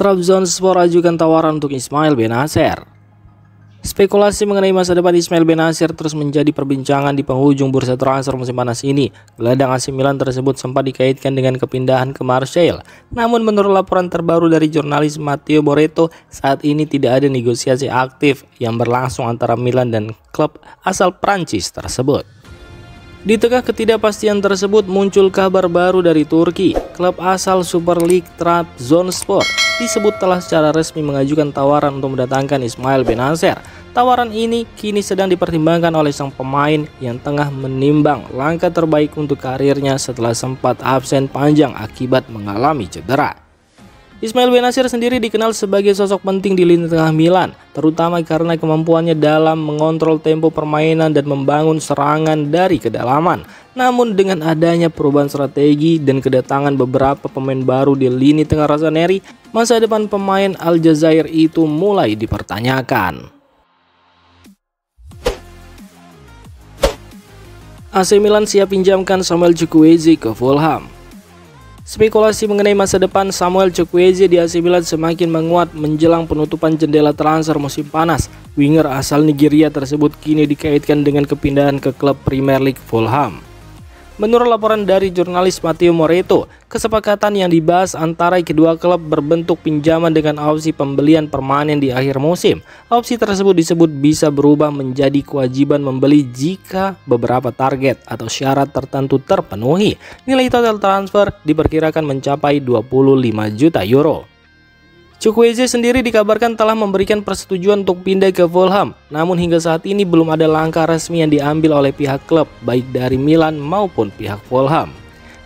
Trabzonspor ajukan tawaran untuk Ismail Bennacer. Spekulasi mengenai masa depan Ismail Bennacer terus menjadi perbincangan di penghujung bursa transfer musim panas ini. Gelandang AC Milan tersebut sempat dikaitkan dengan kepindahan ke Marseille. Namun menurut laporan terbaru dari jurnalis Matteo Moretto, saat ini tidak ada negosiasi aktif yang berlangsung antara Milan dan klub asal Prancis tersebut. Di tengah ketidakpastian tersebut muncul kabar baru dari Turki. Klub asal Super League Trabzonspor disebut telah secara resmi mengajukan tawaran untuk mendatangkan Ismail Bennacer. Tawaran ini kini sedang dipertimbangkan oleh sang pemain yang tengah menimbang langkah terbaik untuk karirnya setelah sempat absen panjang akibat mengalami cedera. Ismail Bennacer sendiri dikenal sebagai sosok penting di lini tengah Milan, terutama karena kemampuannya dalam mengontrol tempo permainan dan membangun serangan dari kedalaman. Namun dengan adanya perubahan strategi dan kedatangan beberapa pemain baru di lini tengah Rossoneri, masa depan pemain Aljazair itu mulai dipertanyakan. AC Milan siap pinjamkan Samuel Chukwueze ke Fulham. Spekulasi mengenai masa depan Samuel Chukwueze di AC Milan semakin menguat menjelang penutupan jendela transfer musim panas. Winger asal Nigeria tersebut kini dikaitkan dengan kepindahan ke klub Premier League Fulham. Menurut laporan dari jurnalis Matteo Moretto, kesepakatan yang dibahas antara kedua klub berbentuk pinjaman dengan opsi pembelian permanen di akhir musim. Opsi tersebut disebut bisa berubah menjadi kewajiban membeli jika beberapa target atau syarat tertentu terpenuhi. Nilai total transfer diperkirakan mencapai 25 juta euro. Chukwueze sendiri dikabarkan telah memberikan persetujuan untuk pindah ke Fulham, namun hingga saat ini belum ada langkah resmi yang diambil oleh pihak klub, baik dari Milan maupun pihak Fulham.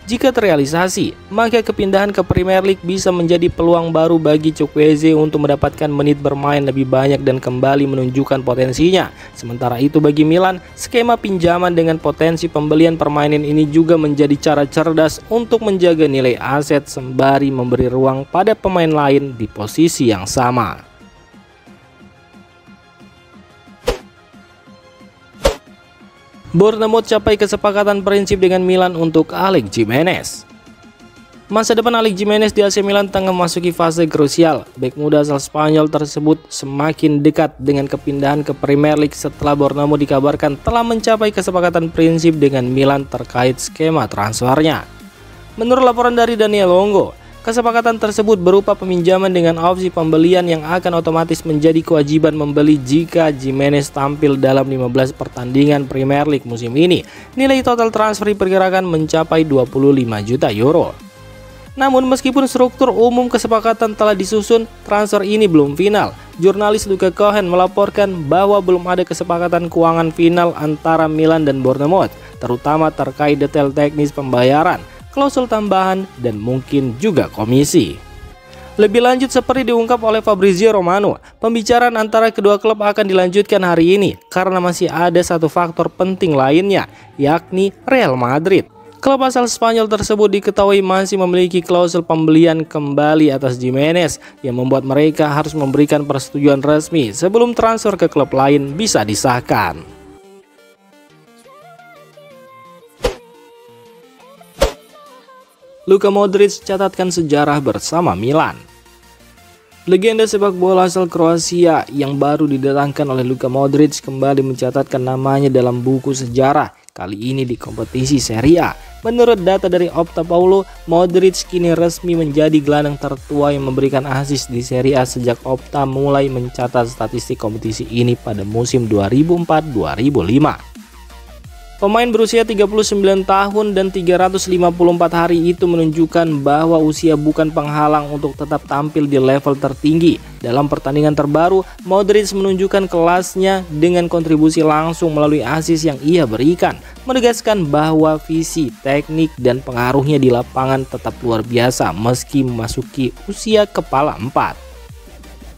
Jika terrealisasi, maka kepindahan ke Premier League bisa menjadi peluang baru bagi Chukwueze untuk mendapatkan menit bermain lebih banyak dan kembali menunjukkan potensinya. Sementara itu bagi Milan, skema pinjaman dengan potensi pembelian permanen ini juga menjadi cara cerdas untuk menjaga nilai aset sembari memberi ruang pada pemain lain di posisi yang sama. Bournemouth capai kesepakatan prinsip dengan Milan untuk Alex Jimenez. Masa depan Alex Jimenez di AC Milan tengah memasuki fase krusial. Bek muda asal Spanyol tersebut semakin dekat dengan kepindahan ke Premier League setelah Bournemouth dikabarkan telah mencapai kesepakatan prinsip dengan Milan terkait skema transfernya. Menurut laporan dari Daniel Longo, kesepakatan tersebut berupa peminjaman dengan opsi pembelian yang akan otomatis menjadi kewajiban membeli jika Jimenez tampil dalam 15 pertandingan Premier League musim ini. Nilai total transfer diperkirakan mencapai 25 juta euro. Namun meskipun struktur umum kesepakatan telah disusun, transfer ini belum final. Jurnalis Luca Cohen melaporkan bahwa belum ada kesepakatan keuangan final antara Milan dan Bournemouth, terutama terkait detail teknis pembayaran, klausul tambahan, dan mungkin juga komisi. Lebih lanjut seperti diungkap oleh Fabrizio Romano, pembicaraan antara kedua klub akan dilanjutkan hari ini karena masih ada satu faktor penting lainnya, yakni Real Madrid. Klub asal Spanyol tersebut diketahui masih memiliki klausul pembelian kembali atas Jimenez yang membuat mereka harus memberikan persetujuan resmi sebelum transfer ke klub lain bisa disahkan. Luka Modric catatkan sejarah bersama Milan. Legenda sepak bola asal Kroasia yang baru didatangkan oleh Luka Modric kembali mencatatkan namanya dalam buku sejarah, kali ini di kompetisi Serie A. Menurut data dari Opta Paulo, Modric kini resmi menjadi gelandang tertua yang memberikan assist di Serie A sejak Opta mulai mencatat statistik kompetisi ini pada musim 2004-2005. Pemain berusia 39 tahun dan 354 hari itu menunjukkan bahwa usia bukan penghalang untuk tetap tampil di level tertinggi. Dalam pertandingan terbaru, Modric menunjukkan kelasnya dengan kontribusi langsung melalui assist yang ia berikan, menegaskan bahwa visi, teknik, dan pengaruhnya di lapangan tetap luar biasa meski memasuki usia kepala 4.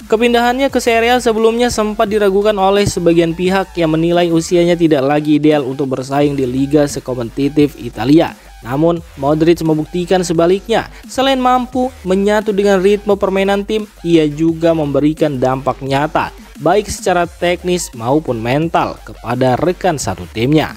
Kepindahannya ke Serie A sebelumnya sempat diragukan oleh sebagian pihak yang menilai usianya tidak lagi ideal untuk bersaing di liga sekompetitif Italia. Namun, Modric membuktikan sebaliknya. Selain mampu menyatu dengan ritme permainan tim, ia juga memberikan dampak nyata, baik secara teknis maupun mental kepada rekan satu timnya.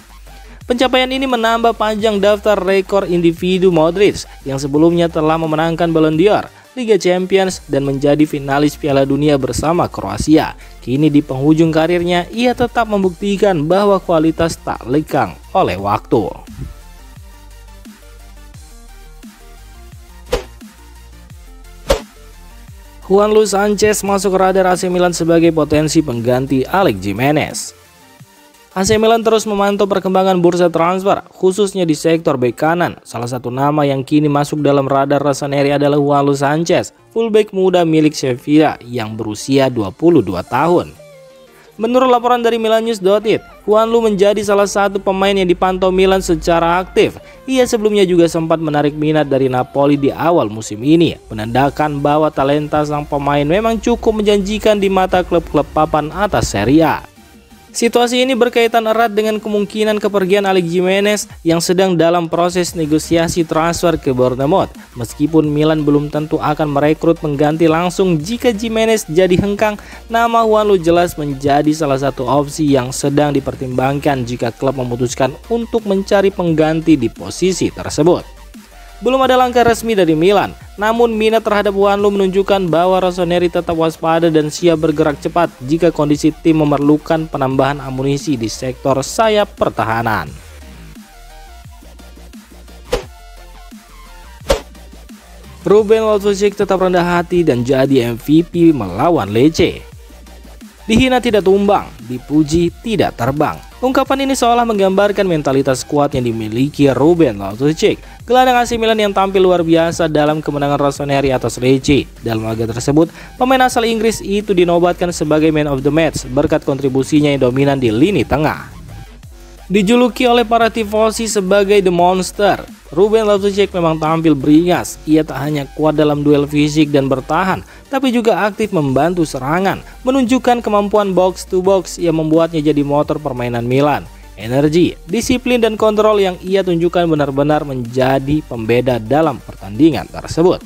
Pencapaian ini menambah panjang daftar rekor individu Modric yang sebelumnya telah memenangkan Ballon d'Or. Liga Champions, dan menjadi finalis Piala Dunia bersama Kroasia. Kini di penghujung karirnya, ia tetap membuktikan bahwa kualitas tak lekang oleh waktu. Juanlu Sanchez masuk radar AC Milan sebagai potensi pengganti Alex Jimenez. AC Milan terus memantau perkembangan bursa transfer, khususnya di sektor bek kanan. Salah satu nama yang kini masuk dalam radar Rossoneri adalah Juanlu Sanchez, fullback muda milik Sevilla yang berusia 22 tahun. Menurut laporan dari Milannews.it, Juanlu menjadi salah satu pemain yang dipantau Milan secara aktif. Ia sebelumnya juga sempat menarik minat dari Napoli di awal musim ini, menandakan bahwa talenta sang pemain memang cukup menjanjikan di mata klub-klub papan atas Serie A. Situasi ini berkaitan erat dengan kemungkinan kepergian Alex Jimenez yang sedang dalam proses negosiasi transfer ke Bournemouth. Meskipun Milan belum tentu akan merekrut pengganti langsung jika Jimenez jadi hengkang, nama Juanlu jelas menjadi salah satu opsi yang sedang dipertimbangkan jika klub memutuskan untuk mencari pengganti di posisi tersebut. Belum ada langkah resmi dari Milan, namun minat terhadap Juanlu menunjukkan bahwa Rossoneri tetap waspada dan siap bergerak cepat jika kondisi tim memerlukan penambahan amunisi di sektor sayap pertahanan. Ruben Loftus-Cheek tetap rendah hati dan jadi MVP melawan Lecce. Dihina tidak tumbang, dipuji tidak terbang. Ungkapan ini seolah menggambarkan mentalitas kuat yang dimiliki Ruben Loftus-Cheek. Gelandang AC Milan yang tampil luar biasa dalam kemenangan Rossoneri atas Lecce. Dalam laga tersebut, pemain asal Inggris itu dinobatkan sebagai man of the match berkat kontribusinya yang dominan di lini tengah. Dijuluki oleh para tifosi sebagai The Monster, Ruben Loftus-Cheek memang tampil beringas. Ia tak hanya kuat dalam duel fisik dan bertahan, tapi juga aktif membantu serangan, menunjukkan kemampuan box to box yang membuatnya jadi motor permainan Milan. Energi, disiplin, dan kontrol yang ia tunjukkan benar-benar menjadi pembeda dalam pertandingan tersebut.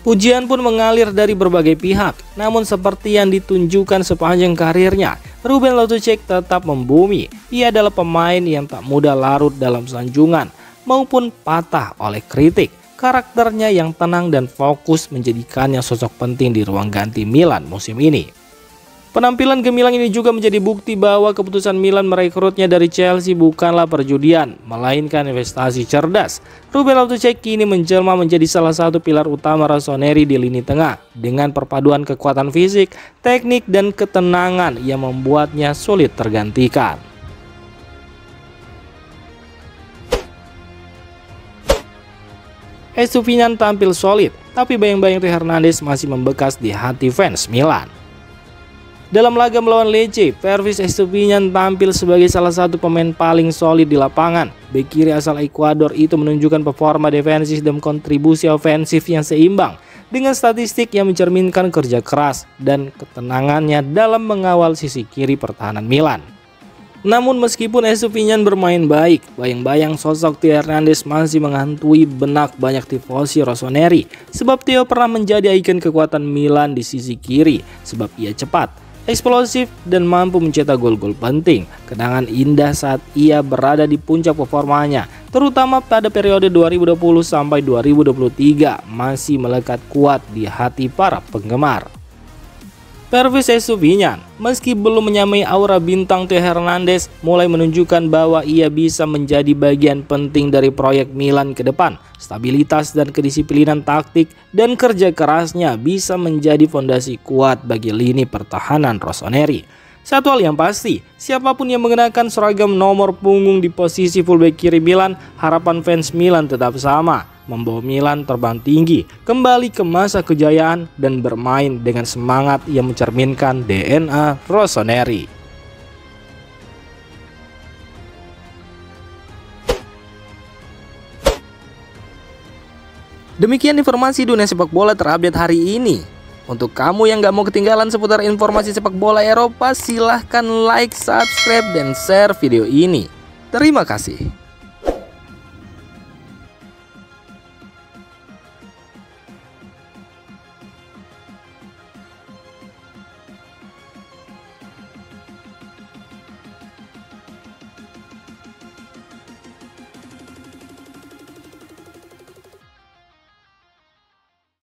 Pujian pun mengalir dari berbagai pihak, namun seperti yang ditunjukkan sepanjang karirnya, Ruben Loftus-Cheek tetap membumi. Ia adalah pemain yang tak mudah larut dalam sanjungan maupun patah oleh kritik. Karakternya yang tenang dan fokus menjadikannya sosok penting di ruang ganti Milan musim ini. Penampilan gemilang ini juga menjadi bukti bahwa keputusan Milan merekrutnya dari Chelsea bukanlah perjudian, melainkan investasi cerdas. Ruben Loftus-Cheek kini menjelma menjadi salah satu pilar utama Rossoneri di lini tengah, dengan perpaduan kekuatan fisik, teknik, dan ketenangan yang membuatnya sulit tergantikan. Estupiñán tampil solid, tapi bayang-bayang Theo Hernandez masih membekas di hati fans Milan. Dalam laga melawan Lecce, Pervis Estupiñán tampil sebagai salah satu pemain paling solid di lapangan. Bek kiri asal Ekuador itu menunjukkan performa defensif dan kontribusi ofensif yang seimbang, dengan statistik yang mencerminkan kerja keras dan ketenangannya dalam mengawal sisi kiri pertahanan Milan. Namun meskipun Estupiñán bermain baik, bayang-bayang sosok Theo Hernandez masih menghantui benak banyak tifosi Rossoneri, sebab Theo pernah menjadi ikon kekuatan Milan di sisi kiri, sebab ia cepat, eksplosif, dan mampu mencetak gol-gol penting. Kenangan indah saat ia berada di puncak performanya, terutama pada periode 2020 sampai 2023, masih melekat kuat di hati para penggemar. Pervis Estupiñán, meski belum menyamai aura bintang Theo Hernandez, mulai menunjukkan bahwa ia bisa menjadi bagian penting dari proyek Milan ke depan. Stabilitas dan kedisiplinan taktik dan kerja kerasnya bisa menjadi fondasi kuat bagi lini pertahanan Rossoneri. Satu hal yang pasti, siapapun yang mengenakan seragam nomor punggung di posisi fullback kiri Milan, harapan fans Milan tetap sama. Membawa Milan terbang tinggi, kembali ke masa kejayaan, dan bermain dengan semangat yang mencerminkan DNA Rossoneri. Demikian informasi dunia sepak bola terupdate hari ini. Untuk kamu yang gak mau ketinggalan seputar informasi sepak bola Eropa, silahkan like, subscribe, dan share video ini. Terima kasih.